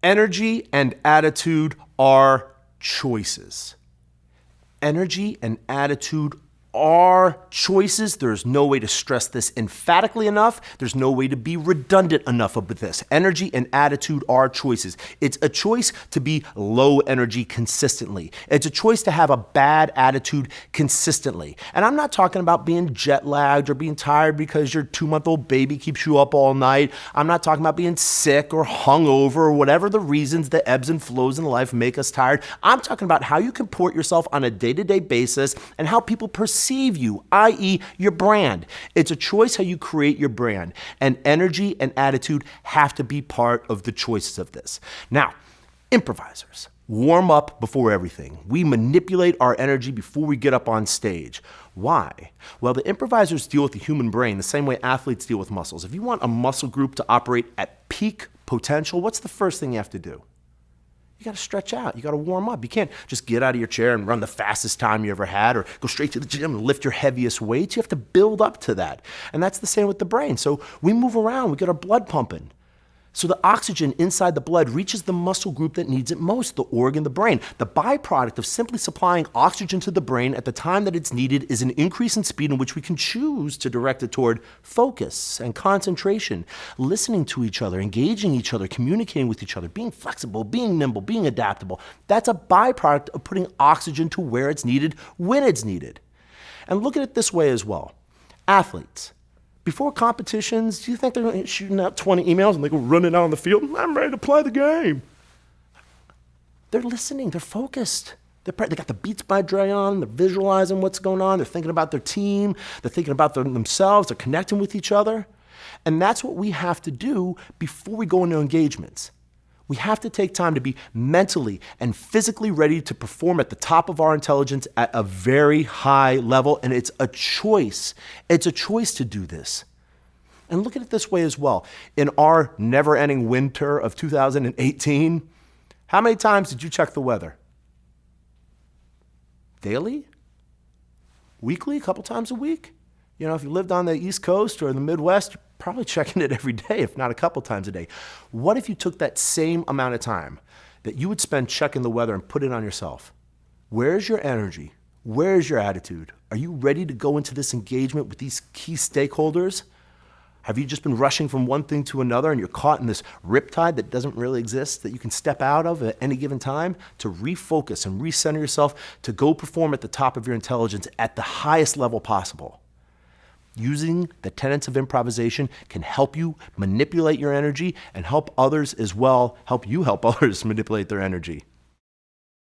Energy and attitude are choices. Energy and attitude are choices. There's no way to stress this emphatically enough. There's no way to be redundant enough with this. Energy and attitude are choices. It's a choice to be low energy consistently. It's a choice to have a bad attitude consistently. And I'm not talking about being jet lagged or being tired because your 2-month-old baby keeps you up all night. I'm not talking about being sick or hungover or whatever the reasons the ebbs and flows in life make us tired. I'm talking about how you comport yourself on a day-to-day basis and how people perceive you, i.e. your brand. It's a choice how you create your brand, and energy and attitude have to be part of the choices of this. Now, improvisers warm up before everything. We manipulate our energy before we get up on stage. Why? Well, the improvisers deal with the human brain the same way athletes deal with muscles. If you want a muscle group to operate at peak potential, what's the first thing you have to do? You got to stretch out. You got to warm up. You can't just get out of your chair and run the fastest time you ever had or go straight to the gym and lift your heaviest weights. You have to build up to that. And that's the same with the brain. So we move around. We get our blood pumping. So the oxygen inside the blood reaches the muscle group that needs it most, the organ, the brain. The byproduct of simply supplying oxygen to the brain at the time that it's needed is an increase in speed in which we can choose to direct it toward focus and concentration, listening to each other, engaging each other, communicating with each other, being flexible, being nimble, being adaptable. That's a byproduct of putting oxygen to where it's needed when it's needed. And look at it this way as well. Athletes. Before competitions, do you think they're shooting out 20 emails and they go running out on the field? I'm ready to play the game. They're listening. They're focused. They got the Beats by Dre on. They're visualizing what's going on. They're thinking about their team. They're thinking about themselves. They're connecting with each other. And that's what we have to do before we go into engagements. We have to take time to be mentally and physically ready to perform at the top of our intelligence at a very high level, and it's a choice. It's a choice to do this. And look at it this way as well. In our never-ending winter of 2018, how many times did you check the weather? Daily? Weekly? A couple times a week? You know, if you lived on the East Coast or in the Midwest, you're probably checking it every day, if not a couple times a day. What if you took that same amount of time that you would spend checking the weather and put it on yourself? Where's your energy? Where's your attitude? Are you ready to go into this engagement with these key stakeholders? Have you just been rushing from one thing to another and you're caught in this riptide that doesn't really exist, that you can step out of at any given time to refocus and recenter yourself to go perform at the top of your intelligence at the highest level possible? Using the tenets of improvisation can help you manipulate your energy and help others as well, help you help others manipulate their energy.